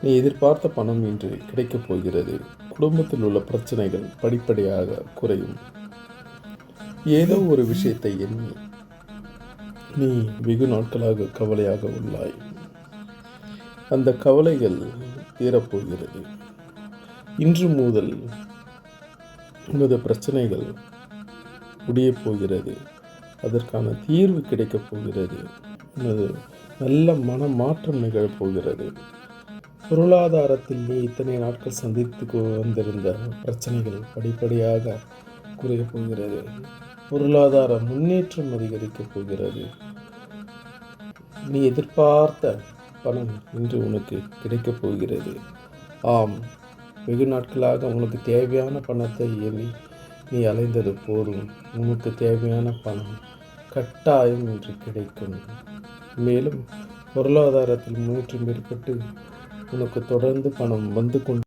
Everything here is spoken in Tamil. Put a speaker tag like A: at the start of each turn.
A: நீ எதிர்பார்த்த பணம் இன்று கிடைக்கப் போகிறது. குடும்பத்தில் உள்ள பிரச்சனைகள் படிப்படியாக குறையும். ஏதோ ஒரு விஷயத்தை எண்ணி நீ வெகு நாட்களாக கவலையாக உள்ளாய். அந்த கவலைகள் தீரப்போகிறது. இன்று முதல் உனது பிரச்சனைகள் முடியப் போகிறது. அதற்கான தீர்வு கிடைக்கப் போகிறது. உனது நல்ல மன மாற்றம் நிகழப்போகிறது. பொருளாதாரத்தில் நீ இத்தனை நாட்கள் சந்தித்து வந்திருந்த பிரச்சனைகள் படிப்படியாக குறையப் போகிறது. பொருளாதார முன்னேற்றம் அதிகரிக்கப் போகிறது. நீ எதிர்பார்த்த பணம் இன்று உனக்கு கிடைக்கப் போகிறது. ஆம், வெகு நாட்களாக உனக்கு தேவையான பணத்தை எண்ணி நீ அலைந்தது போதும். உனக்கு தேவையான பணம் கட்டாயம் இன்று கிடைக்கும். மேலும் பொருளாதாரத்தில் முன்னேற்றம் ஏற்பட்டு உனக்கு தொடர்ந்து பணம் வந்து கொண்டு